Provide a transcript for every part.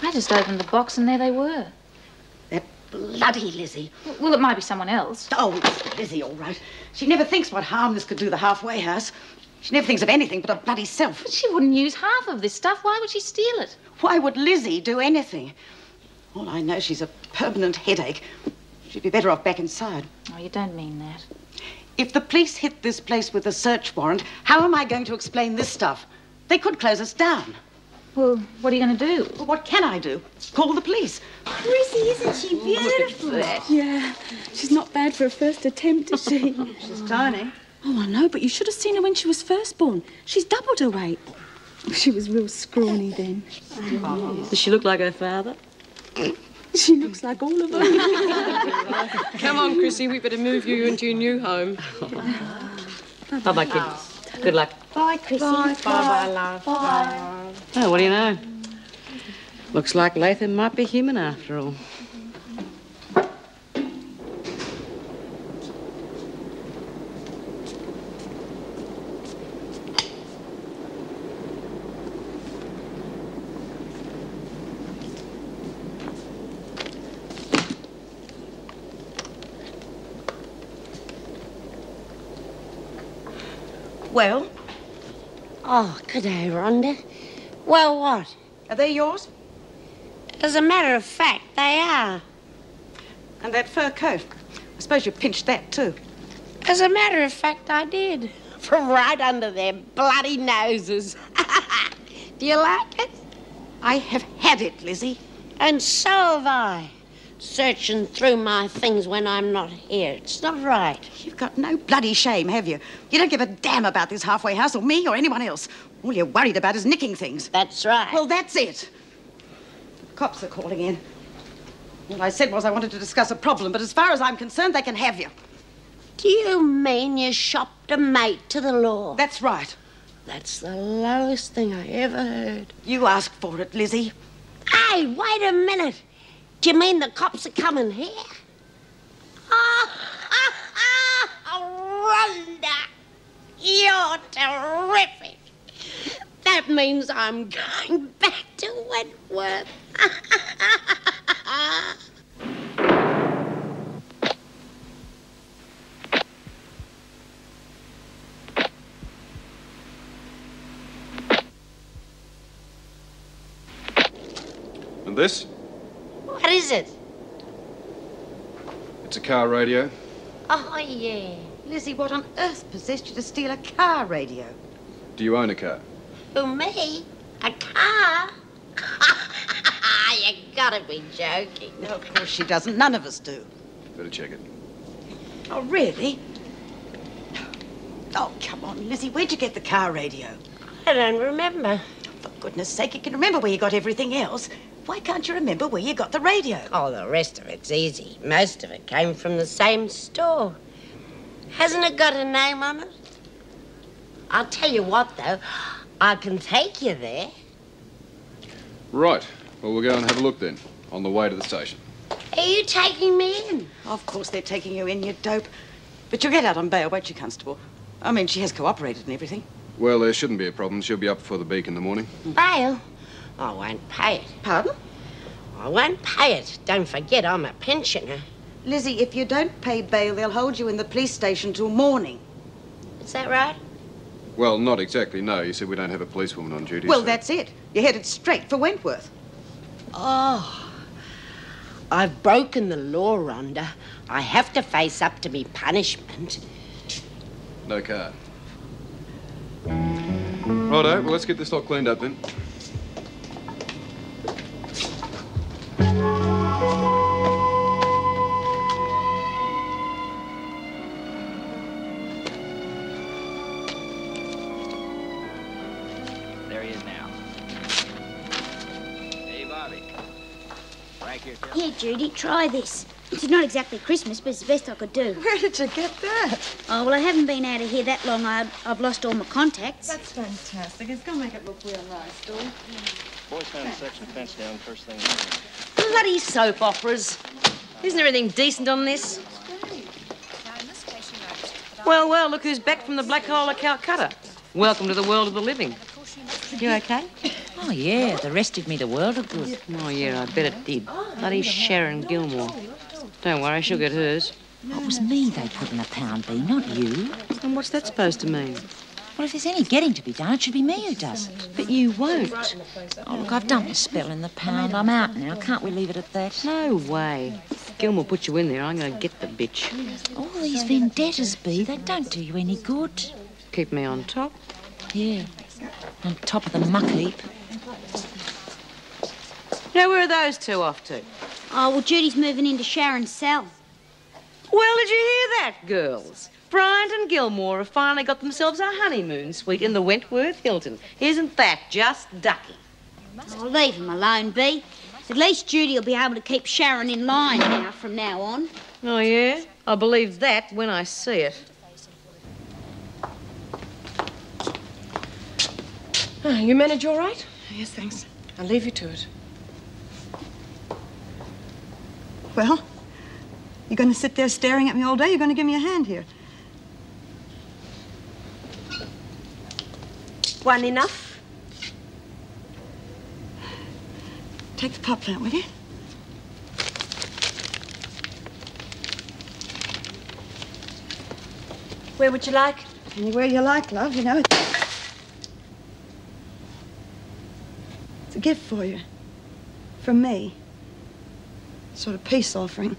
I just opened the box and there they were. That bloody Lizzie. Well, it might be someone else. Oh, it's Lizzie, all right. She never thinks what harm this could do the halfway house. She never thinks of anything but her bloody self. But she wouldn't use half of this stuff. Why would she steal it? Why would Lizzie do anything? All I know, she's a permanent headache. She'd be better off back inside. Oh, you don't mean that. If the police hit this place with a search warrant, how am I going to explain this stuff? They could close us down. Well, what are you going to do? Well, what can I do? Call the police. Chrissy, isn't she beautiful? Yeah, she's not bad for a first attempt, is she? She's tiny. Oh, I know, but you should have seen her when she was first born. She's doubled her weight. She was real scrawny then. Does she look like her father? She looks like all of them. Come on, Chrissy, we better move you into your new home. Bye-bye, kid. Good luck. Bye, Chrissy. Bye-bye, love. Bye. Oh, what do you know? Looks like Latham might be human after all. Well? Oh, good day, Rhonda. Well, what? Are they yours? As a matter of fact, they are. And that fur coat. I suppose you pinched that, too. As a matter of fact, I did. From right under their bloody noses. Do you like it? I have had it, Lizzie. And so have I. Searching through my things when I'm not here. It's not right. You've got no bloody shame, have you? You don't give a damn about this halfway house or me or anyone else. All you're worried about is nicking things. That's right. Well, that's it. Cops are calling in. All I said was I wanted to discuss a problem, but as far as I'm concerned, they can have you. Do you mean you shopped a mate to the law? That's right. That's the lowest thing I ever heard. You asked for it, Lizzie. Hey, wait a minute. Do you mean the cops are coming here? Rhonda, you're terrific. That means I'm going back to Wentworth. And this? What is it? It's a car radio. Oh, yeah. Lizzie, what on earth possessed you to steal a car radio? Do you own a car? Who, me? A car? You gotta be joking. No, of course she doesn't. None of us do. Better check it. Oh, really? Oh, come on, Lizzie. Where'd you get the car radio? I don't remember. For goodness sake, you can remember where you got everything else. Why can't you remember where you got the radio? Oh, the rest of it's easy. Most of it came from the same store. Hasn't it got a name on it? I'll tell you what, though. I can take you there. Right. Well, we'll go and have a look then, on the way to the station. Are you taking me in? Of course they're taking you in, you dope. But you'll get out on bail, won't you, Constable? I mean, she has cooperated and everything. Well, there shouldn't be a problem. She'll be up before the Beak in the morning. Bail? I won't pay it. Pardon? I won't pay it. Don't forget, I'm a pensioner. Lizzie, if you don't pay bail, they'll hold you in the police station till morning. Is that right? Well, not exactly, no. You said we don't have a policewoman on duty. Well, so... that's it. You're headed straight for Wentworth. Oh, I've broken the law, Rhonda. I have to face up to me punishment. No car. Righto, well, let's get this lot cleaned up then. There he is now. Hey, Bobby. Right here, too. Here, Judy, try this. It's not exactly Christmas, but it's the best I could do. Where did you get that? Oh, well, I haven't been out of here that long. I've lost all my contacts. That's fantastic. It's going to make it look real nice, too. Boys found a section fence down first thing in the morning. Bloody soap operas. Isn't there anything decent on this? Well, well, look who's back from the black hole of Calcutta. Welcome to the world of the living. You okay? Oh, yeah, the rest did me the world of good. Oh, yeah, I bet it did. Bloody Sharon Gilmore. Don't worry, she'll get hers. It was me they put in a pound bee, not you. And what's that supposed to mean? Well, if there's any getting to be done, it should be me who does it. But you won't. Oh, look, I've done my spell in the pound. I'm out now. Can't we leave it at that? No way. Gilmore put you in there. I'm going to get the bitch. All these vendettas, Bee, they don't do you any good. Keep me on top. Yeah, on top of the muck heap. Now, where are those two off to? Oh, well, Judy's moving into Sharon's cell. Well, did you hear that, girls? Bryant and Gilmore have finally got themselves a honeymoon suite in the Wentworth Hilton. Isn't that just ducky? Oh, leave him alone, Bee. At least Judy will be able to keep Sharon in line now from now on. Oh, yeah? I'll believe that when I see it. Oh, you manage all right? Yes, thanks. I'll leave you to it. Well, you're going to sit there staring at me all day? You're going to give me a hand here? One enough? Take the pot plant, will you? Where would you like? Anywhere you like, love, you know. It's a gift for you. From me. Sort of peace offering.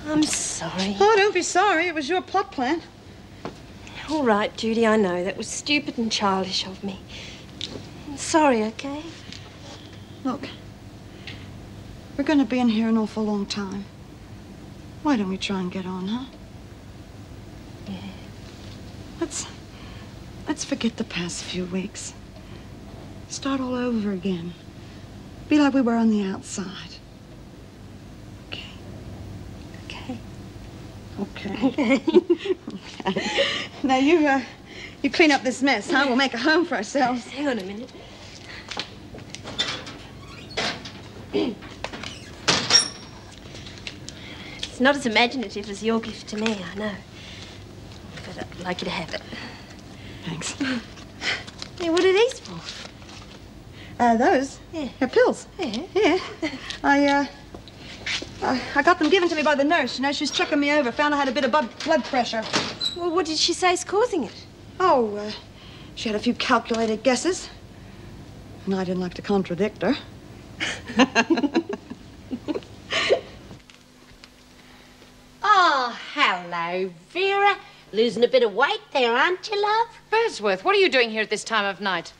I'm sorry. Oh, don't be sorry. It was your pot plant. All right, Judy, I know. That was stupid and childish of me. I'm sorry, okay? Look, we're going to be in here an awful long time. Why don't we try and get on, huh? Yeah. Let's forget the past few weeks. Start all over again. Be like we were on the outside. Okay. Okay. Okay. Okay. Now you clean up this mess, huh? We'll make a home for ourselves. Hang on a minute. It's not as imaginative as your gift to me, I know. But I'd like you to have it. Thanks. Yeah, what are these for? Those? Yeah. They're pills. Yeah. Yeah. I got them given to me by the nurse. You know, she was checking me over. Found I had a bit of blood pressure. Well, what did she say is causing it? Oh, she had a few calculated guesses. And I didn't like to contradict her. Oh, hello, Vera. Losing a bit of weight there, aren't you, love? Birdsworth, what are you doing here at this time of night?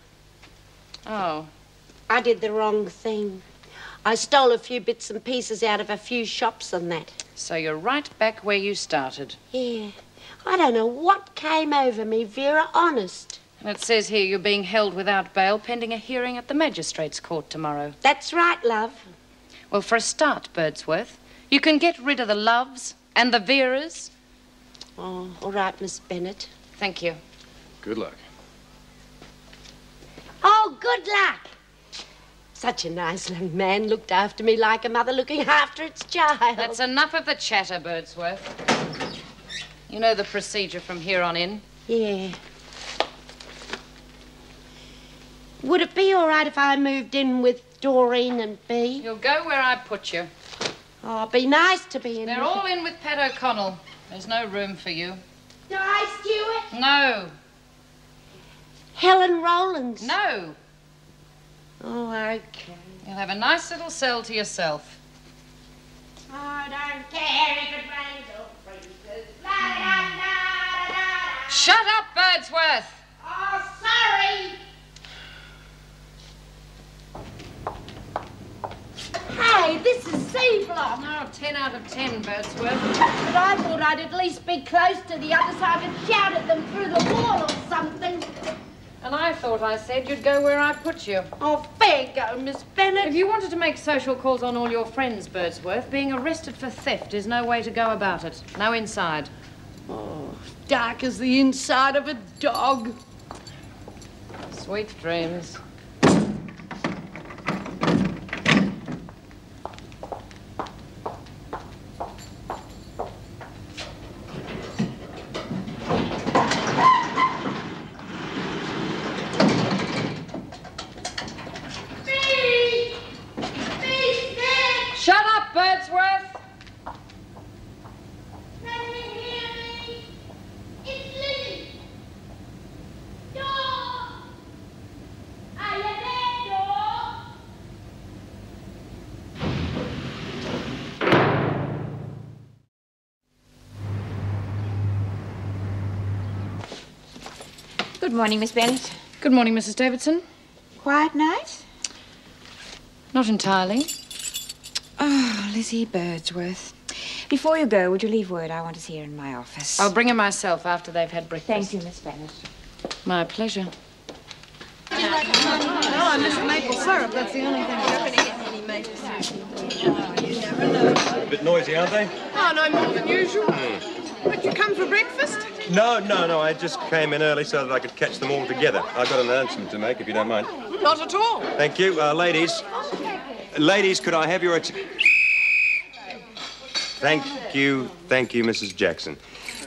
Oh. I did the wrong thing. I stole a few bits and pieces out of a few shops and that. So you're right back where you started. Yeah. I don't know what came over me, Vera, honest. And it says here you're being held without bail pending a hearing at the magistrate's court tomorrow. That's right, love. Well, for a start, Birdsworth, you can get rid of the Loves and the Veras. Oh, all right, Miss Bennett. Thank you. Good luck. Oh, good luck. Such a nice young man looked after me like a mother looking after its child. That's enough of the chatter, Birdsworth. You know the procedure from here on in. Yeah. Would it be all right if I moved in with Doreen and Bea? You'll go where I put you. Oh, it'd be nice to be in. They're all in with Pat O'Connell. There's no room for you. Di Stewart? No. Helen Rowlands? No. Oh, okay. You'll have a nice little cell to yourself. I don't care if it rains or freezes. La-da-da-da-da-da. Shut up, Birdsworth! Oh, sorry. Hey, this is C-block. No, 10 out of 10, Birdsworth. But I thought I'd at least be close to the others so I could shout at them through the wall or something. And I thought I said you'd go where I put you. Oh, fair go, Miss Bennett. If you wanted to make social calls on all your friends, Birdsworth, being arrested for theft is no way to go about it. No inside. Oh, dark as the inside of a dog. Sweet dreams. Good morning, Miss Bennett. Good morning, Mrs. Davidson. Quiet night? Not entirely. Oh, Lizzie Birdsworth. Before you go, would you leave word I want to see her in my office? I'll bring her myself after they've had breakfast. Thank you, Miss Bennett. My pleasure. Oh, I miss the maple syrup. That's the only thing. A bit noisy, aren't they? Oh, no more than usual. But you come for breakfast? No. I just came in early so that I could catch them all together. I've got an announcement to make, if you don't mind. Not at all. Thank you. Ladies. Ladies, could I have your... Thank you, Mrs. Jackson.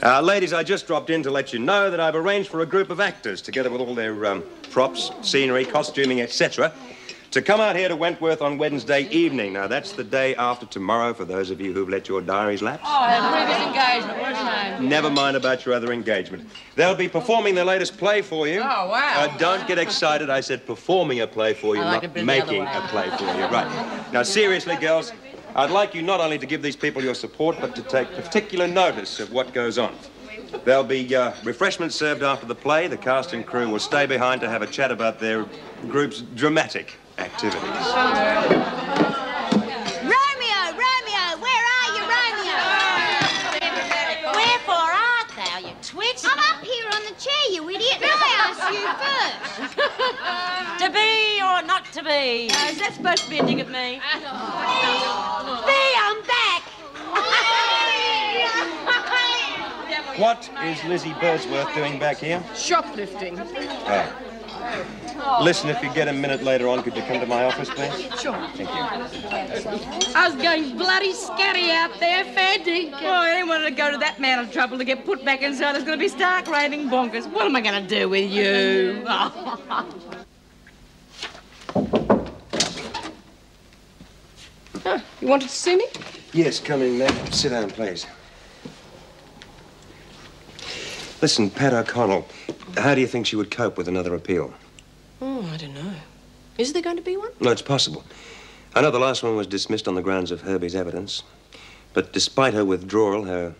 Ladies, I just dropped in to let you know that I've arranged for a group of actors, together with all their props, scenery, costuming, etc., to come out here to Wentworth on Wednesday evening. Now, that's the day after tomorrow for those of you who've let your diaries lapse. Oh, previous engagement. What's your name? Never mind about your other engagement. They'll be performing their latest play for you. Oh, wow. Don't get excited. I said performing a play for you, not making a play for you. Right. Now, seriously, girls, I'd like you not only to give these people your support, but to take particular notice of what goes on. There'll be refreshments served after the play. The cast and crew will stay behind to have a chat about their group's dramatic activities. Romeo, where are you, Romeo? Wherefore art thou, you twit? I'm up here on the chair, you idiot. Now I ask you first. To be or not to be? Is that supposed to be a dig at me? There, I'm back. What is Lizzie Birdsworth doing back here? Shoplifting. Oh. Listen, if you get a minute later on, could you come to my office, please? Sure. Thank you. I was going bloody scatty out there, fair dinkum. Oh, anyone to go to that amount of trouble to get put back inside is going to be stark raving bonkers. What am I going to do with you? You wanted to see me? Yes, come in, Meg. Sit down, please. Listen, Pat O'Connell, how do you think she would cope with another appeal? Oh, I don't know. Is there going to be one? No, it's possible. I know the last one was dismissed on the grounds of Herbie's evidence. But despite her withdrawal, her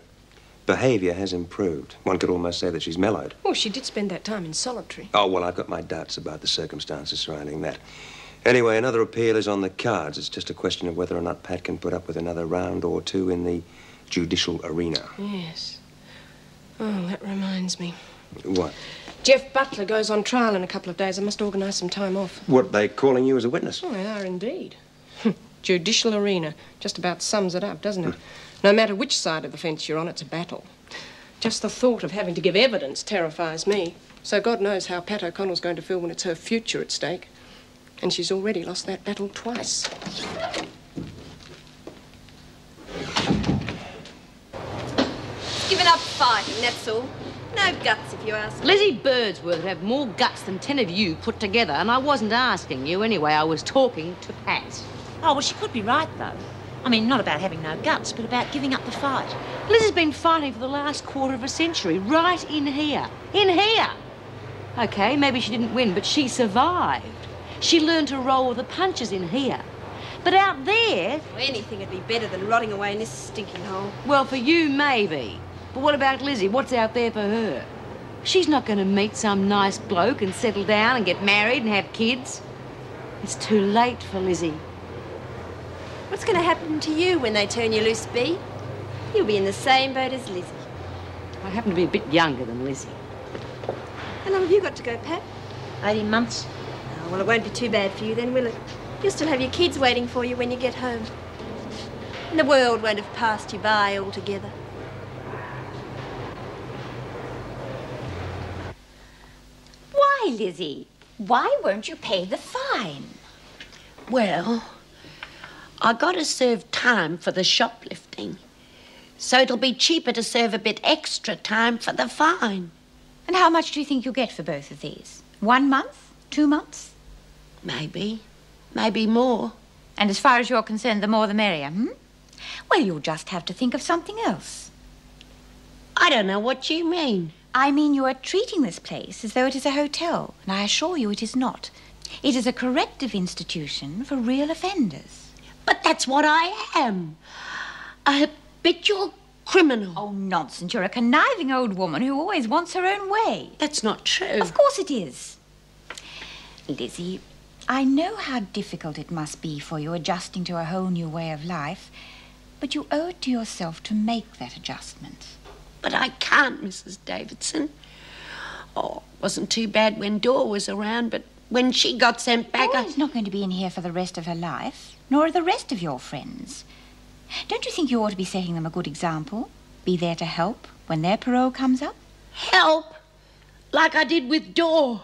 behaviour has improved. One could almost say that she's mellowed. Oh, she did spend that time in solitary. Oh, well, I've got my doubts about the circumstances surrounding that. Anyway, another appeal is on the cards. It's just a question of whether or not Pat can put up with another round or two in the judicial arena. Yes. Oh, that reminds me. What? Jeff Butler goes on trial in a couple of days. I must organise some time off. What, they calling you as a witness? Oh, they are indeed. Judicial arena. Just about sums it up, doesn't it? No matter which side of the fence you're on, it's a battle. Just the thought of having to give evidence terrifies me. So God knows how Pat O'Connell's going to feel when it's her future at stake. And she's already lost that battle twice. Given up fighting, that's all. No guts, if you ask me. Lizzie Birdsworth would have more guts than 10 of you put together, and I wasn't asking you anyway. I was talking to Pat. Oh, well, she could be right, though. I mean, not about having no guts, but about giving up the fight. Liz has been fighting for the last quarter of a century, right in here. In here! OK, maybe she didn't win, but she survived. She learned to roll with the punches in here. But out there... Anything would be better than rotting away in this stinking hole. Well, for you, maybe. But what about Lizzie? What's out there for her? She's not going to meet some nice bloke and settle down and get married and have kids. It's too late for Lizzie. What's going to happen to you when they turn you loose, Bee? You'll be in the same boat as Lizzie. I happen to be a bit younger than Lizzie. How long have you got to go, Pat? 18 months. Oh, well, it won't be too bad for you then, will it? You'll still have your kids waiting for you when you get home. And the world won't have passed you by altogether. Why, Lizzie? Why won't you pay the fine? Well, I got to serve time for the shoplifting. So it'll be cheaper to serve a bit extra time for the fine. And how much do you think you'll get for both of these? 1 month? 2 months? Maybe. Maybe more. And as far as you're concerned, the more the merrier, hmm? Well, you'll just have to think of something else. I don't know what you mean. I mean, you are treating this place as though it is a hotel, and I assure you it is not. It is a corrective institution for real offenders. But that's what I am. A habitual criminal. Oh, nonsense. You're a conniving old woman who always wants her own way. That's not true. Of course it is. Lizzie, I know how difficult it must be for you adjusting to a whole new way of life, but you owe it to yourself to make that adjustment. But I can't, Mrs. Davidson. Oh, it wasn't too bad when Dora was around, but when she got sent back... Dora's not going to be in here for the rest of her life, nor are the rest of your friends. Don't you think you ought to be setting them a good example? Be there to help when their parole comes up? Help? Like I did with Dora.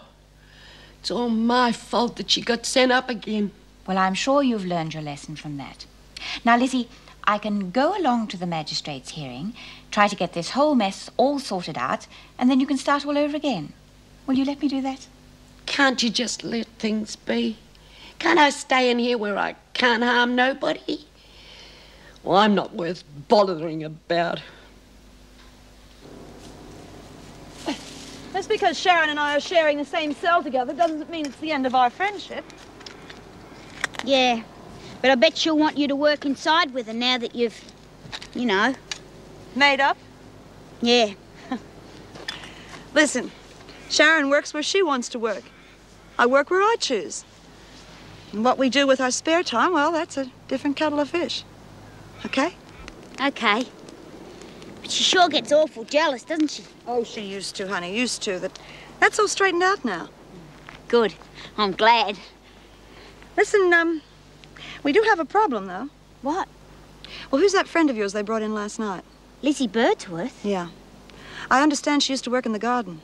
It's all my fault that she got sent up again. Well, I'm sure you've learned your lesson from that. Now, Lizzie, I can go along to the magistrate's hearing, try to get this whole mess all sorted out, and then you can start all over again. Will you let me do that? Can't you just let things be? Can't I stay in here where I can't harm nobody? Well, I'm not worth bothering about. Just because Sharon and I are sharing the same cell together doesn't mean it's the end of our friendship. Yeah, but I bet she'll want you to work inside with her now that you've, you know... Made up? Yeah. Listen, Sharon works where she wants to work. I work where I choose. And what we do with our spare time, well, that's a different kettle of fish. Okay? Okay. But she sure gets awful jealous, doesn't she? Oh, she used to, honey, used to. That's all straightened out now. Good. I'm glad. Listen, we do have a problem, though. What? Well, who's that friend of yours they brought in last night? Lizzie Birdsworth? Yeah. I understand she used to work in the garden.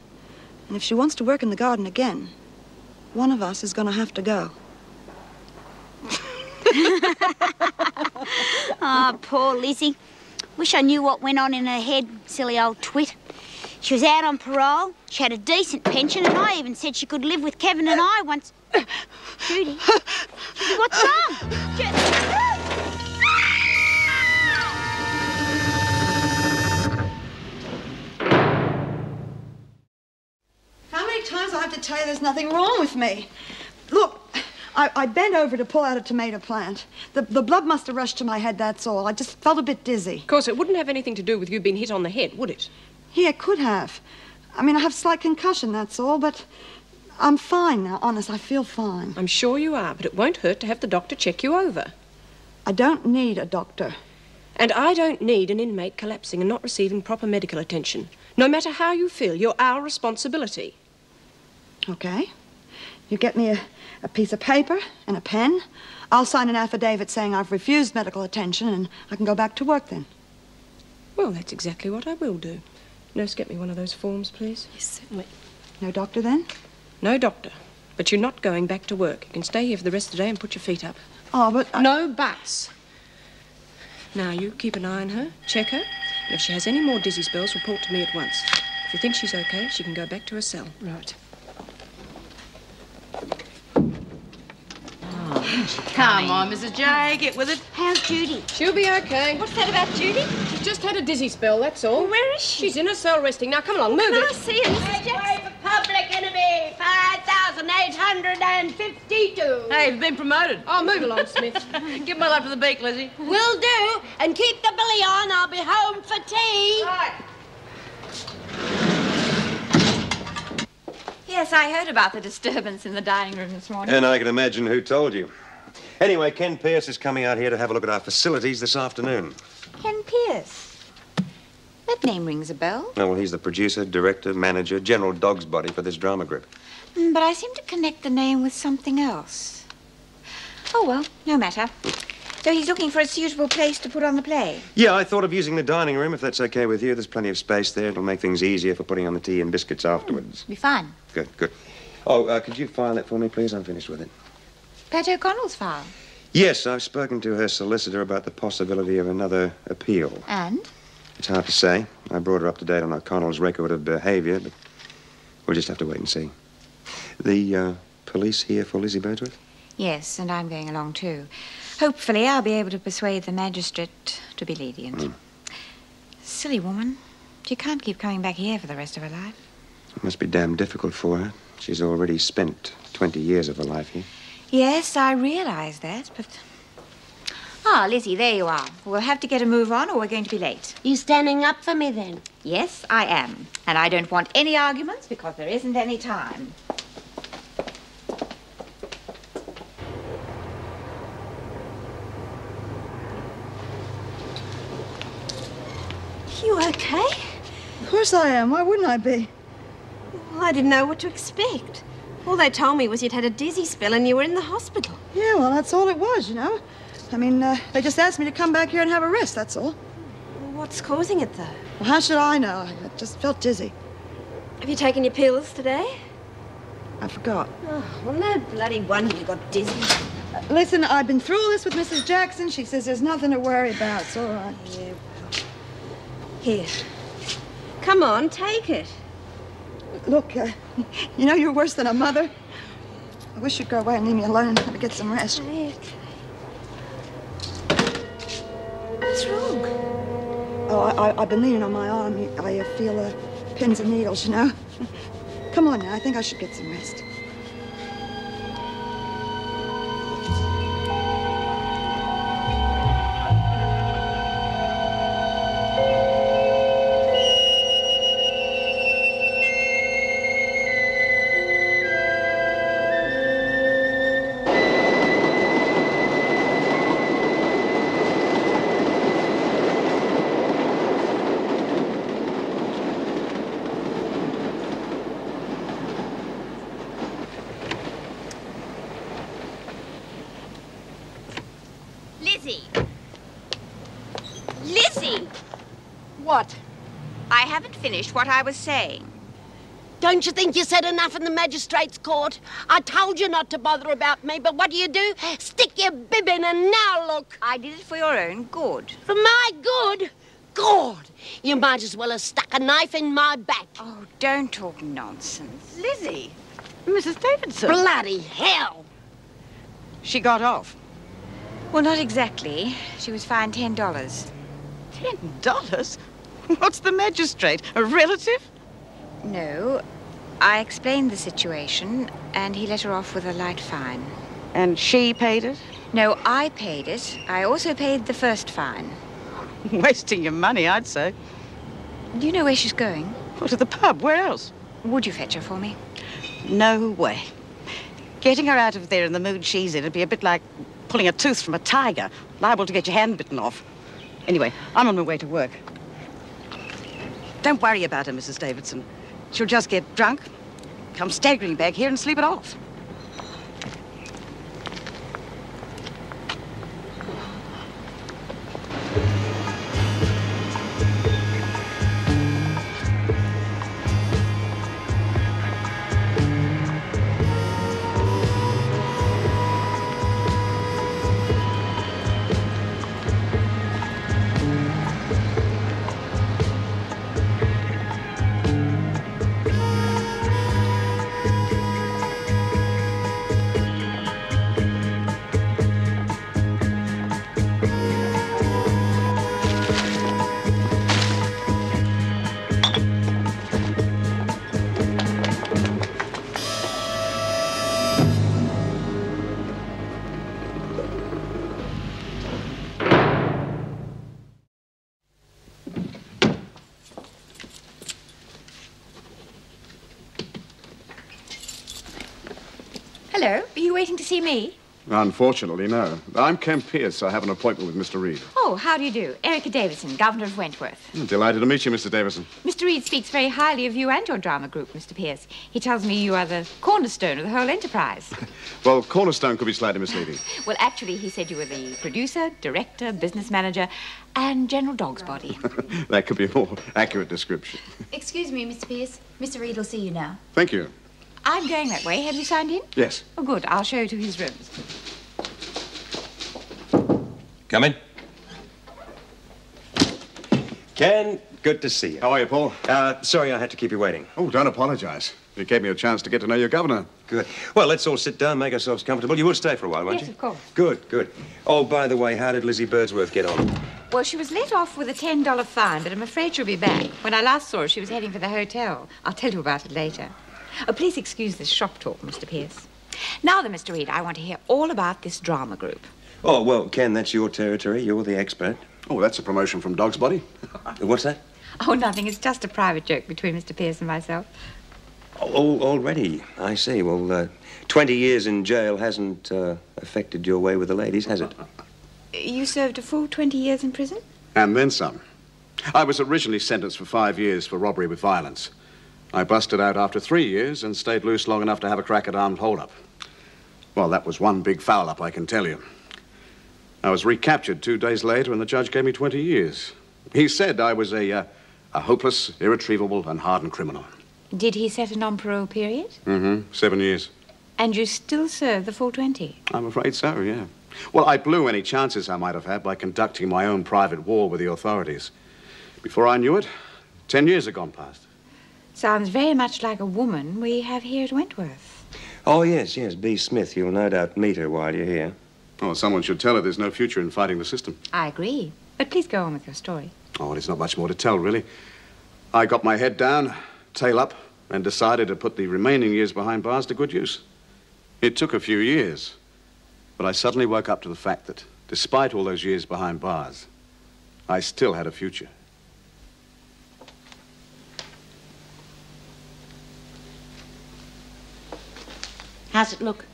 And if she wants to work in the garden again, one of us is going to have to go. Oh, poor Lizzie. Wish I knew what went on in her head, silly old twit. She was out on parole, she had a decent pension, and I even said she could live with Kevin and I once... Judy? Judy, what's wrong? How many times do I have to tell you there's nothing wrong with me? Look, I bent over to pull out a tomato plant. The blood must have rushed to my head, that's all. I just felt a bit dizzy. Of course, it wouldn't have anything to do with you being hit on the head, would it? Yeah, it could have. I mean, I have slight concussion, that's all, but I'm fine now, honest, I feel fine. I'm sure you are, but it won't hurt to have the doctor check you over. I don't need a doctor. And I don't need an inmate collapsing and not receiving proper medical attention. No matter how you feel, you're our responsibility. Okay. You get me a piece of paper and a pen. I'll sign an affidavit saying I've refused medical attention and I can go back to work then. Well, that's exactly what I will do. Nurse, get me one of those forms, please. Yes, certainly. No doctor then? No doctor. But you're not going back to work. You can stay here for the rest of the day and put your feet up. Oh, but... No buts. Now, you keep an eye on her, check her, and if she has any more dizzy spells, report to me at once. If you think she's okay, she can go back to her cell. Right. Come on, Mrs. J, get with it. How's Judy? She'll be okay. What's that about Judy? She's just had a dizzy spell, that's all. Where is she? She's in her cell resting. Now, come along, move Can it. I see her, Mrs. Jackson? For public enemy, 5,852. Hey, you've been promoted. Oh, move along, Smith. Give my love to the beak, Lizzie. Will do. And keep the billy on. I'll be home for tea. Right. Yes, I heard about the disturbance in the dining room this morning. And I can imagine who told you. Anyway, Ken Pierce is coming out here to have a look at our facilities this afternoon. Ken Pierce. That name rings a bell. Oh, well, he's the producer, director, manager, general dog's body for this drama group. But I seem to connect the name with something else. Oh, well, no matter. So he's looking for a suitable place to put on the play? Yeah, I thought of using the dining room, if that's okay with you. There's plenty of space there. It'll make things easier for putting on the tea and biscuits afterwards. Be fine. Good, good. Oh, could you file that for me, please? I'm finished with it. Pat O'Connell's file. Yes, I've spoken to her solicitor about the possibility of another appeal. And? It's hard to say. I brought her up to date on O'Connell's record of behavior, but we'll just have to wait and see. The police here for Lizzie Birdsworth? Yes, and I'm going along too. Hopefully I'll be able to persuade the magistrate to be lenient. Silly woman. She can't keep coming back here for the rest of her life. It must be damn difficult for her. She's already spent 20 years of her life here. Yes, I realize that, but Ah, Lizzie, there you are. We'll have to get a move on or we're going to be late. You standing up for me then? Yes, I am. And I don't want any arguments because there isn't any time. You okay? Of course I am. Why wouldn't I be? Well, I didn't know what to expect. All they told me was you'd had a dizzy spell and you were in the hospital. Yeah, well, that's all it was, you know. I mean, they just asked me to come back here and have a rest, that's all. What's causing it, though? Well, how should I know? I just felt dizzy. Have you taken your pills today? I forgot. Oh, well, no bloody wonder you got dizzy. Listen, I've been through all this with Mrs. Jackson. She says there's nothing to worry about. It's all right. Yeah. Here. Come on, take it. Look, you know you're worse than a mother. I wish you'd go away and leave me alone and have to get some rest. Okay. What's wrong? Oh, I've been leaning on my arm. I feel pins and needles, you know. Come on now, I think I should get some rest. What? I haven't finished what I was saying. Don't you think you said enough in the magistrate's court? I told you not to bother about me, but what do? Stick your bib in and now look. I did it for your own good. For my good? God, you might as well have stuck a knife in my back. Oh, don't talk nonsense. Lizzie, Mrs. Davidson. Bloody hell. She got off. Well, not exactly. She was fined $10. $10? What's the magistrate? A relative? No. I explained the situation, and he let her off with a light fine. And she paid it? No, I paid it. I also paid the first fine. Wasting your money, I'd say. Do you know where she's going? Well, to the pub. Where else? Would you fetch her for me? No way. Getting her out of there in the mood she's in would be a bit like pulling a tooth from a tiger, liable to get your hand bitten off. Anyway, I'm on my way to work. Don't worry about her, Mrs. Davidson. She'll just get drunk, come staggering back here and sleep it off. Hello. Are you waiting to see me? Unfortunately, no. I'm Kemp Pierce. I have an appointment with Mr. Reed. Oh, how do you do? Erica Davison, Governor of Wentworth. Delighted to meet you, Mr. Davison. Mr. Reed speaks very highly of you and your drama group, Mr. Pierce. He tells me you are the cornerstone of the whole enterprise. Well, cornerstone could be slightly misleading. Well, actually, he said you were the producer, director, business manager, and general dog's body. That could be a more accurate description. Excuse me, Mr. Pierce. Mr. Reed will see you now. Thank you. I'm going that way. Have you signed in? Yes. Oh, good. I'll show you to his rooms. Come in. Ken, good to see you. How are you, Paul? Sorry I had to keep you waiting. Oh, don't apologize. You gave me a chance to get to know your governor. Good. Well, let's all sit down, make ourselves comfortable. You will stay for a while, won't Yes, you? of course. Good, good. Oh, by the way, how did Lizzie Birdsworth get on? Well, she was let off with a $10 fine, but I'm afraid she'll be back. When I last saw her, she was heading for the hotel. I'll tell you about it later. Oh, please excuse this shop talk, Mr. Pierce. Now then, Mr. Reed, I want to hear all about this drama group. Oh, well, Ken, that's your territory. You're the expert. Oh, that's a promotion from Dog's Body. What's that? Oh, nothing. It's just a private joke between Mr. Pierce and myself. Oh, already. I see. Well, 20 years in jail hasn't affected your way with the ladies, has it? You served a full 20 years in prison? And then some. I was originally sentenced for 5 years for robbery with violence. I busted out after 3 years and stayed loose long enough to have a crack at armed hold-up. Well, that was one big foul-up, I can tell you. I was recaptured 2 days later and the judge gave me 20 years. He said I was a hopeless, irretrievable and hardened criminal. Did he set a non-parole period? Mm-hmm. 7 years. And you still serve the full 20? I'm afraid so, yeah. Well, I blew any chances I might have had by conducting my own private war with the authorities. Before I knew it, 10 years had gone past. Sounds very much like a woman we have here at Wentworth. Oh, yes, B. Smith. You'll no doubt meet her while you're here. Oh, someone should tell her there's no future in fighting the system. I agree. But please go on with your story. Oh, well, there's not much more to tell, really. I got my head down, tail up, and decided to put the remaining years behind bars to good use. It took a few years, but I suddenly woke up to the fact that, despite all those years behind bars, I still had a future. How's it look?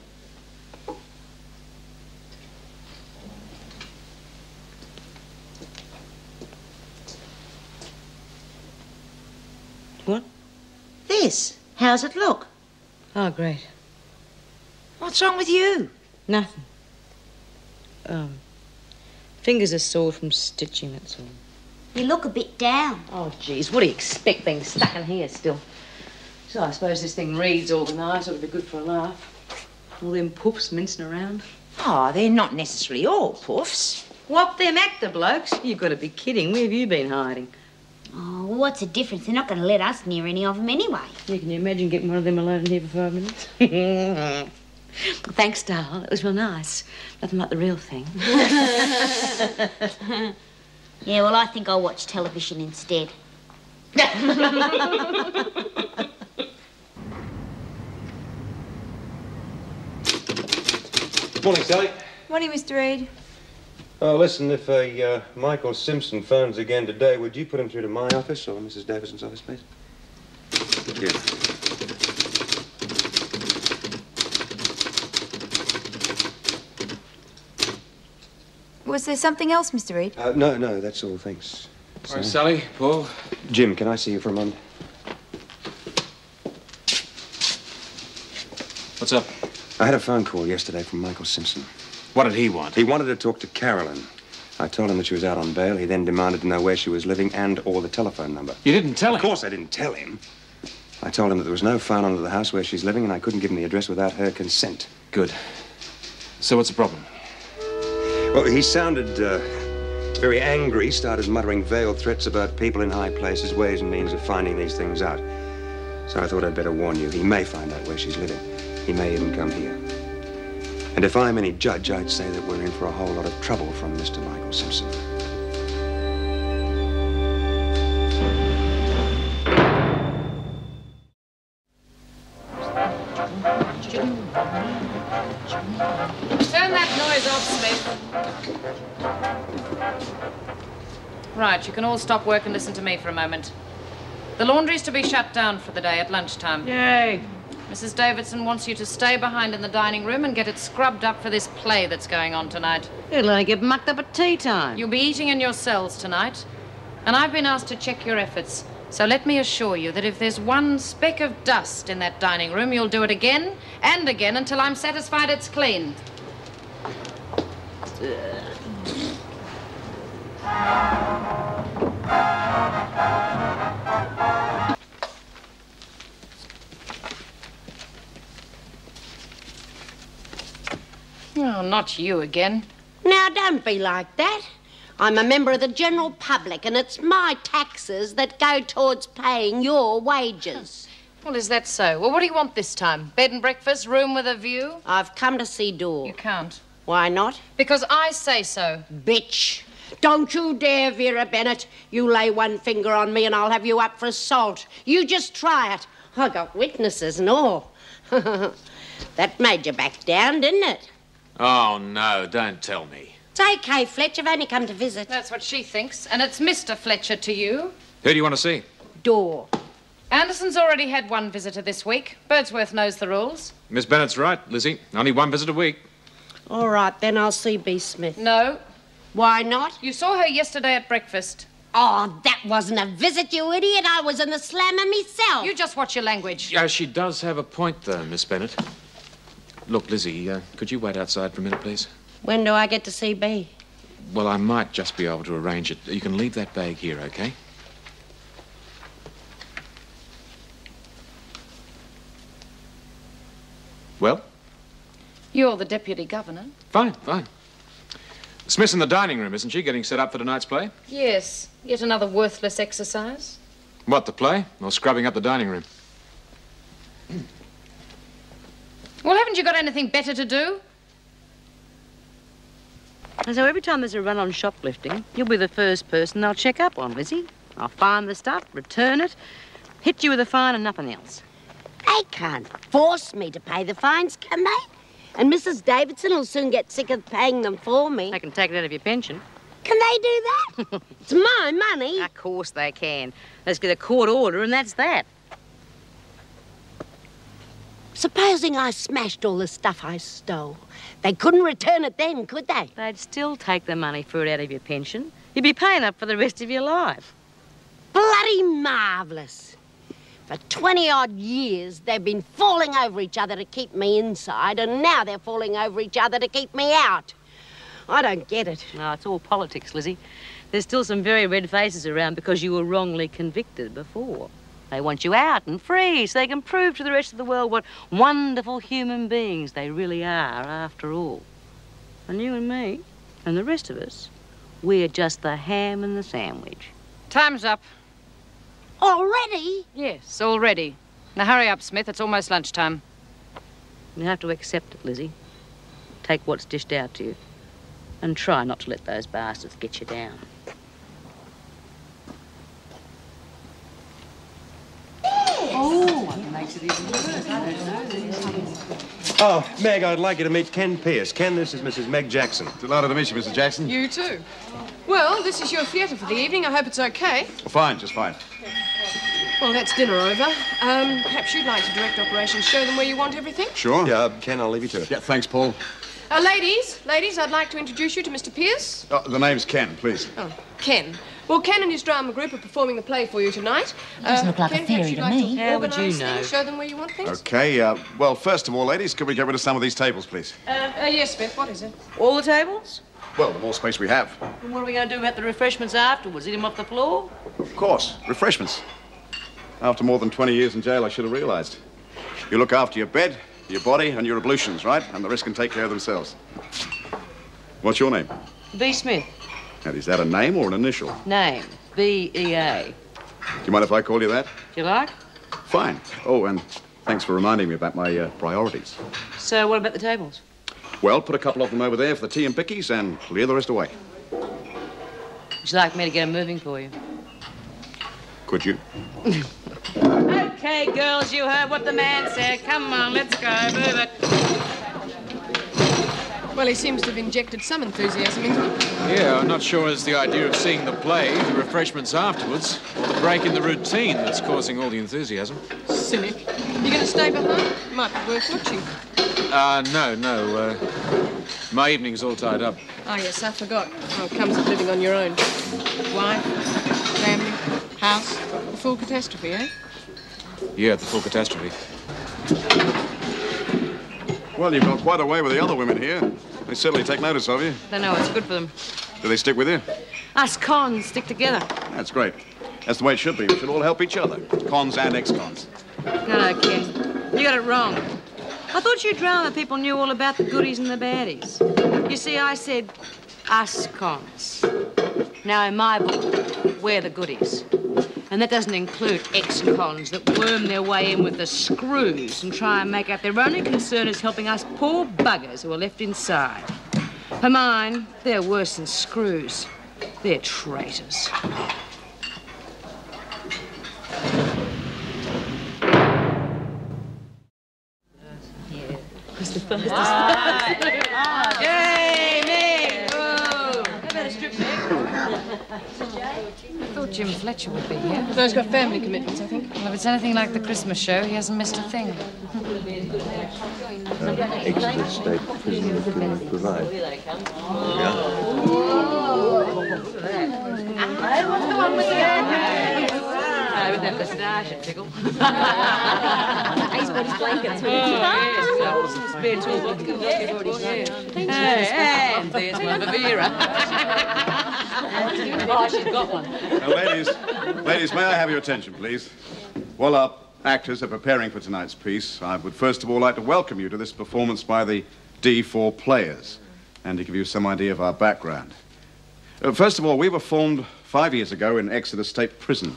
What? This. How's it look? Oh, great. What's wrong with you? Nothing. Fingers are sore from stitching, that's all. You look a bit down. Oh, geez, what do you expect being stuck in here still? So I suppose this thing reads all the night. It'll be good for a laugh. All them puffs mincing around. Oh, they're not necessarily all puffs. What, them actor blokes? You've got to be kidding. Where have you been hiding? Oh, well, what's the difference? They're not going to let us near any of them anyway. Yeah, can you imagine getting one of them alone in here for 5 minutes? Thanks, Darl. It was real nice. Nothing like the real thing. Yeah, well, I think I'll watch television instead. Morning, Sally. Morning, Mr. Reid. Oh, listen, if Michael Simpson phones again today, would you put him through to my office or Mrs. Davidson's office, please? Yeah. Was there something else, Mr. Reid? No, that's all, thanks. All right, Sally, Paul. Jim, can I see you for a moment? What's up? I had a phone call yesterday from Michael Simpson. What did he want? He wanted to talk to Carolyn. I told him that she was out on bail. He then demanded to know where she was living and/or the telephone number. You didn't tell him? Of course I didn't tell him. I told him that there was no phone under the house where she's living and I couldn't give him the address without her consent. Good. So what's the problem? Well, he sounded very angry, started muttering veiled threats about people in high places, ways and means of finding these things out. So I thought I'd better warn you. He may find out where she's living. He may even come here. And if I'm any judge, I'd say that we're in for a whole lot of trouble from Mr. Michael Simpson. Turn that noise off, Smith. Right, you can all stop work and listen to me for a moment. The laundry's to be shut down for the day at lunchtime. Yay! Mrs. Davidson wants you to stay behind in the dining room and get it scrubbed up for this play that's going on tonight. It'll only get mucked up at tea time. You'll be eating in your cells tonight, and I've been asked to check your efforts. So let me assure you that if there's one speck of dust in that dining room, you'll do it again and again until I'm satisfied it's clean. Oh, not you again. Now, don't be like that. I'm a member of the general public, and it's my taxes that go towards paying your wages. Well, is that so? Well, what do you want this time? Bed and breakfast, room with a view? I've come to see Dor. You can't. Why not? Because I say so. Bitch. Don't you dare, Vera Bennett. You lay one finger on me and I'll have you up for assault. You just try it. I got witnesses and all. That made you back down, didn't it? Oh, no, don't tell me. It's okay, Fletcher. I've only come to visit. That's what she thinks. And it's Mr. Fletcher to you. Who do you want to see? Door. Anderson's already had one visitor this week. Birdsworth knows the rules. Miss Bennett's right, Lizzie. Only one visit a week. All right, then I'll see B. Smith. No. Why not? You saw her yesterday at breakfast. Oh, that wasn't a visit, you idiot. I was in the slammer myself. You just watch your language. Yeah, she does have a point, though, Miss Bennett. Look, Lizzie, could you wait outside for a minute, please? When do I get to see B? Well, I might just be able to arrange it. You can leave that bag here, okay? Well? You're the deputy governor. Fine, fine. Smith's in the dining room, isn't she? Getting set up for tonight's play? Yes. Yet another worthless exercise. What, the play? Or scrubbing up the dining room? Well, haven't you got anything better to do? And so every time there's a run on shoplifting, you'll be the first person they'll check up on, Lizzie. I'll find the stuff, return it, hit you with a fine and nothing else. They can't force me to pay the fines, can they? And Mrs. Davidson will soon get sick of paying them for me. They can take it out of your pension. Can they do that? It's my money. Of course they can. Let's get a court order and that's that. Supposing I smashed all the stuff I stole. They couldn't return it then, could they? They'd still take the money for it out of your pension. You'd be paying up for the rest of your life. Bloody marvellous. For 20-odd years, they've been falling over each other to keep me inside, and now they're falling over each other to keep me out. I don't get it. No, it's all politics, Lizzie. There's still some very red faces around because you were wrongly convicted before. They want you out and free so they can prove to the rest of the world what wonderful human beings they really are, after all. And you and me, and the rest of us, we're just the ham and the sandwich. Time's up. Already? Yes, already. Now hurry up, Smith. It's almost lunchtime. You have to accept it, Lizzie. Take what's dished out to you. And try not to let those bastards get you down. Oh, Meg, I'd like you to meet Ken Pierce. Ken, this is Mrs. Meg Jackson. Delighted to meet you, Mrs. Jackson. You too. Well, this is your theatre for the evening. I hope it's okay. Fine, just fine. Well, that's dinner over. Perhaps you'd like to direct operations, show them where you want everything? Sure. Yeah, Ken, I'll leave you to it. Yeah, thanks, Paul. Ladies, I'd like to introduce you to Mr. Pierce. The name's Ken, please. Oh, Ken. Well, Ken and his drama group are performing the play for you tonight. Doesn't look like Ken, a theory perhaps to you'd like me. How would you know? Show them where you want things. Okay, well, first of all, ladies, could we get rid of some of these tables, please? Yes, Smith, what is it? All the tables? Well, the more space we have. And what are we going to do about the refreshments afterwards? Eat them off the floor? Of course, refreshments. After more than 20 years in jail, I should have realized. You look after your bed, your body, and your ablutions, right? And the rest can take care of themselves. What's your name? B. Smith. Now, is that a name or an initial? Name. B-E-A. Do you mind if I call you that? Do you like? Fine. Oh, and thanks for reminding me about my priorities. So what about the tables? Well, put a couple of them over there for the tea and pickies and clear the rest away. Would you like me to get them moving for you? Could you? Okay, girls, you heard what the man said. Come on, let's go. Move it. Well, he seems to have injected some enthusiasm into it. Yeah, I'm not sure it's the idea of seeing the play, the refreshments afterwards, or the break in the routine that's causing all the enthusiasm. Cynic. You going to stay behind? Might be worth watching. No. My evening's all tied up. Oh, yes, I forgot. Oh, it comes of living on your own. Wife, family, house, the full catastrophe, eh? Yeah, the full catastrophe. Well, you've got quite a way with the other women here. They certainly take notice of you. They know it's good for them. Do they stick with you? Us cons stick together. That's great. That's the way it should be. We should all help each other, cons and ex-cons. No, Ken. You got it wrong. I thought you drama people knew all about the goodies and the baddies. You see, I said us cons. Now, in my book, we're the goodies. And that doesn't include ex-cons that worm their way in with the screws and try and make out their only concern is helping us poor buggers who are left inside. For mine, they're worse than screws. They're traitors. Yeah. Who's the first? I thought Jim Fletcher would be here. No, he's got family commitments, I think. Well, if it's anything like the Christmas show, he hasn't missed a thing. Exeter State Prison can provide. What's the one with the with that moustache and tickle. He's got his blankets with him. Spare toolbox. Hey, and there's one for Vera. Oh, she's got one. Ladies, may I have your attention, please? While our actors are preparing for tonight's piece, I would first of all like to welcome you to this performance by the D4 Players and to give you some idea of our background. First of all, we were formed 5 years ago in Exeter State Prison,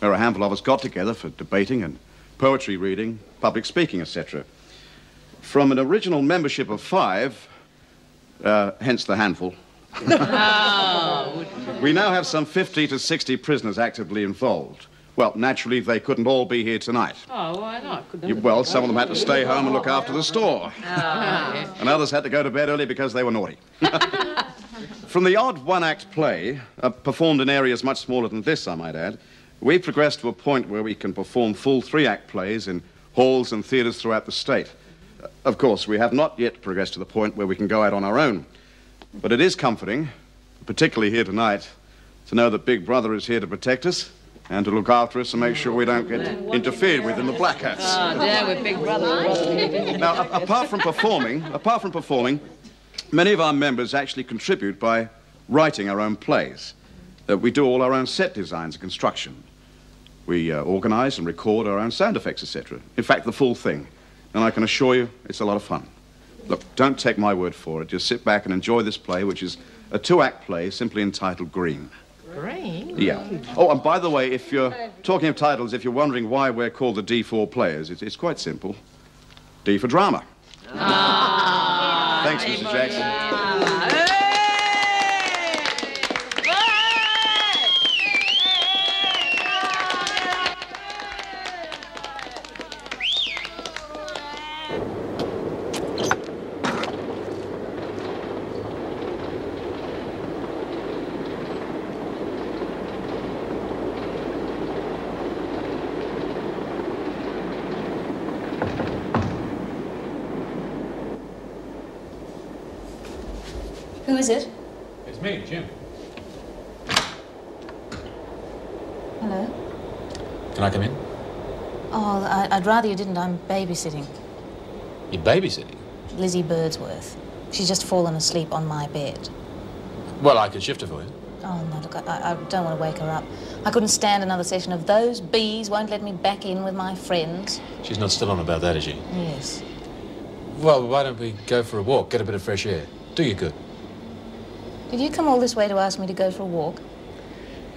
where a handful of us got together for debating and poetry reading, public speaking, etc. From an original membership of 5, hence the handful, we now have some 50 to 60 prisoners actively involved. Well, naturally, they couldn't all be here tonight. Oh, why not? Could they? Well, some of them had to stay home and look after the store. And others had to go to bed early because they were naughty. From the odd one-act play, performed in areas much smaller than this, I might add, we've progressed to a point where we can perform full 3-act plays in halls and theatres throughout the state. Of course, we have not yet progressed to the point where we can go out on our own. But it is comforting, particularly here tonight, to know that Big Brother is here to protect us and to look after us and make sure we don't get interfered with in the black hats. Oh, down with Big Brother. Now, apart from performing, many of our members actually contribute by writing our own plays. We do all our own set designs and construction. We organise and record our own sound effects, etc. In fact, the full thing. And I can assure you, it's a lot of fun. Look, don't take my word for it. Just sit back and enjoy this play, which is a 2-act play simply entitled Green. Green? Yeah. Oh, and by the way, if you're talking of titles, if you're wondering why we're called the D4 Players, it's quite simple. D for drama. Thanks, Mrs. Jackson. Who is it? It's me, Jim. Hello? Can I come in? Oh, I'd rather you didn't. I'm babysitting. You're babysitting? Lizzie Birdsworth. She's just fallen asleep on my bed. Well, I could shift her for you. Oh, no, look, I don't want to wake her up. I couldn't stand another session of those bees won't let me back in with my friends. She's not still on about that, is she? Yes. Well, why don't we go for a walk, get a bit of fresh air? Do you good? Did you come all this way to ask me to go for a walk?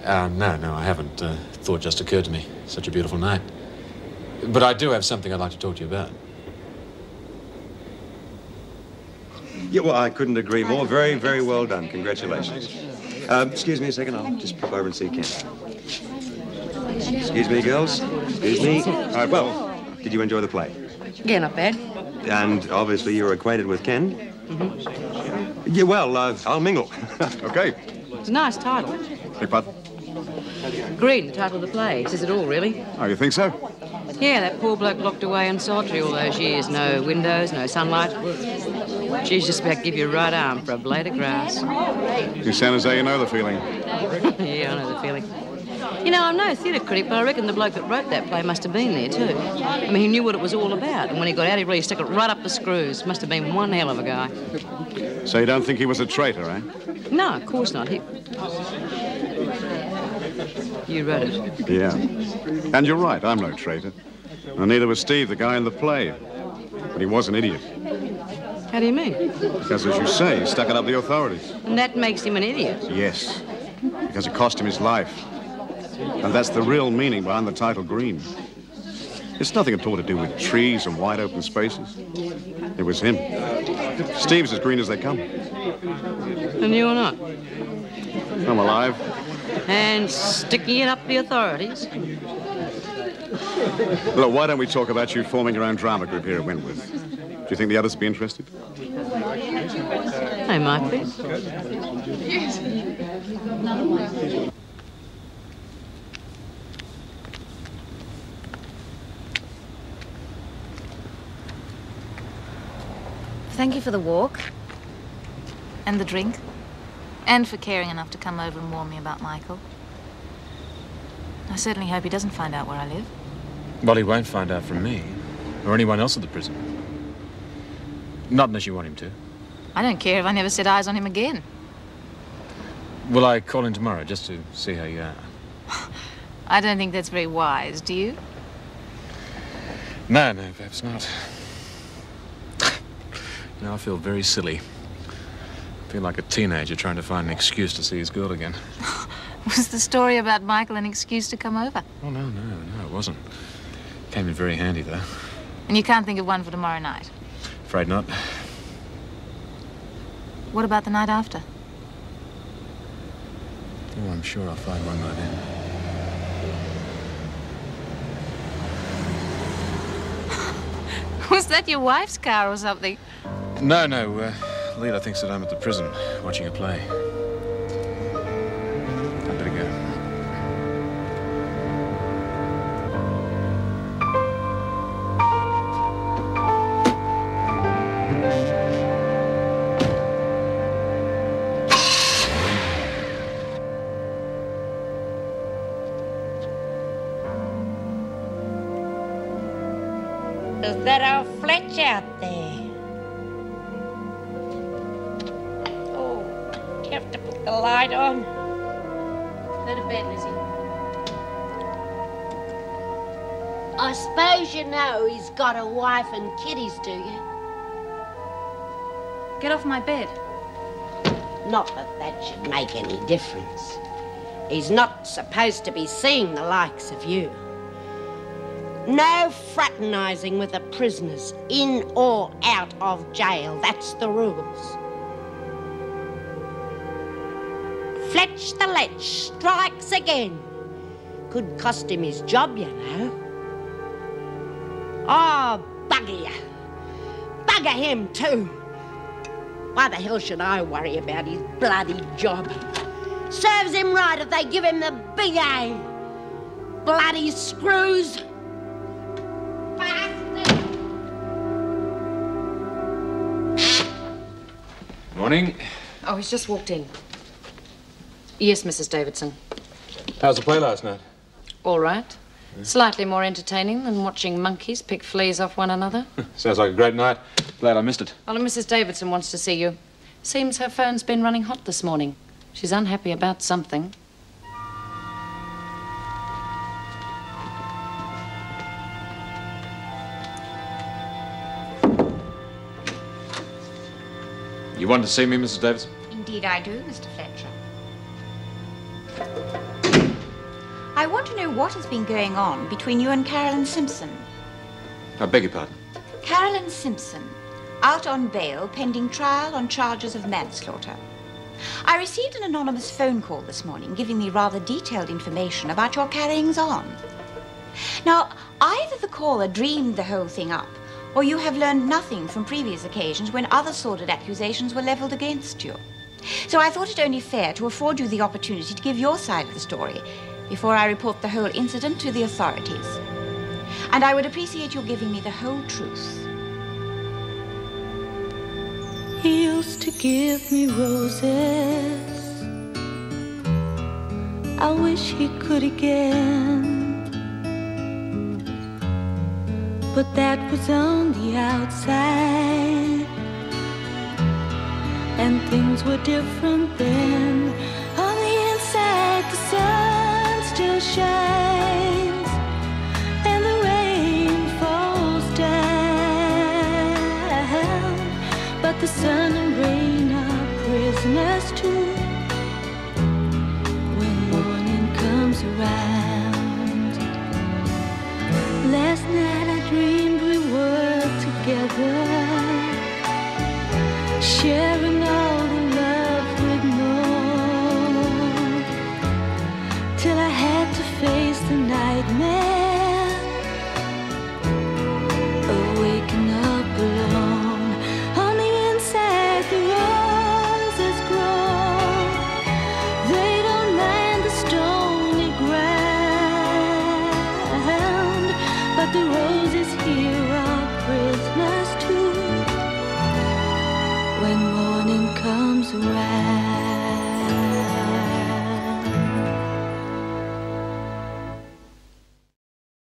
No, I haven't. Thought just occurred to me. Such a beautiful night. But I do have something I'd like to talk to you about. Yeah, well, I couldn't agree more. Very, very well done. Congratulations. Excuse me a second. I'll just pop over and see Ken. Excuse me, girls. Excuse me. Well, did you enjoy the play? Yeah, not bad. And obviously you're acquainted with Ken. Mm-hmm. Yeah, well, I'll mingle. Okay. It's a nice title. Big pardon? Green, the title of the play. Says it all, really. Oh, you think so? Yeah, that poor bloke locked away in solitary all those years. No windows, no sunlight. She's just about to give you a right arm for a blade of grass. You sound as though you know the feeling. Yeah, I know the feeling. You know, I'm no theatre critic, but I reckon the bloke that wrote that play must have been there, too. I mean, he knew what it was all about, and when he got out, he really stuck it right up the screws. Must have been one hell of a guy. So you don't think he was a traitor, eh? No, of course not. You wrote it. Yeah. And you're right, I'm no traitor. And neither was Steve, the guy in the play. But he was an idiot. How do you mean? Because, as you say, he stuck it up the authorities. And that makes him an idiot? Yes. Because it cost him his life. And that's the real meaning behind the title Green. It's nothing at all to do with trees and wide open spaces. It was him. Steve's as green as they come. And you're not? I'm alive. And sticking it up the authorities? Look, why don't we talk about you forming your own drama group here at Wentworth? Do you think the others would be interested? Hey, Michael. Thank you for the walk. And the drink. And for caring enough to come over and warn me about Michael. I certainly hope he doesn't find out where I live. Well, he won't find out from me. Or anyone else at the prison. Not unless you want him to. I don't care if I never set eyes on him again. Will I call in tomorrow just to see how you are? I don't think that's very wise, do you? No, perhaps not. Now I feel very silly. I feel like a teenager trying to find an excuse to see his girl again. Was the story about Michael an excuse to come over? Oh, no, it wasn't. Came in very handy, though. And you can't think of one for tomorrow night? Afraid not. What about the night after? Oh, I'm sure I'll find one by then. Was that your wife's car or something? No, Leela thinks that I'm at the prison watching a play. I'd better go. Is that old Fletch out there? Oh, you have to put the light on. Go to bed, Lizzie. I suppose you know he's got a wife and kiddies, do you? Get off my bed. Not that that should make any difference. He's not supposed to be seeing the likes of you. No fraternising with the prisoners, in or out of jail. That's the rules. Fletch the Lech strikes again. Could cost him his job, you know. Oh, bugger you. Bugger him too. Why the hell should I worry about his bloody job? Serves him right if they give him the big A. Bloody screws. Morning. Oh, he's just walked in. Yes, Mrs. Davidson. How's the play last night? All right. Slightly more entertaining than watching monkeys pick fleas off one another. Sounds like a great night. Glad I missed it. Well, Mrs. Davidson wants to see you. Seems her phone's been running hot this morning. She's unhappy about something. You wanted to see me, Mrs. Davidson? Indeed I do, Mr. Fletcher. I want to know what has been going on between you and Carolyn Simpson. I beg your pardon? Carolyn Simpson, out on bail pending trial on charges of manslaughter. I received an anonymous phone call this morning giving me rather detailed information about your carryings on. Now, either the caller dreamed the whole thing up, or you have learned nothing from previous occasions when other sordid accusations were leveled against you. So I thought it only fair to afford you the opportunity to give your side of the story before I report the whole incident to the authorities. And I would appreciate your giving me the whole truth. He used to give me roses. I wish he could again. But that was on the outside, and things were different then. On the inside, the sun still shines, and the rain falls down. But the sun and rain are prisoners too when morning comes around. Last night I dreamed we were together, sharing all the love we'd known, till I had to face the nightmare, waking up alone. On the inside the when morning comes around.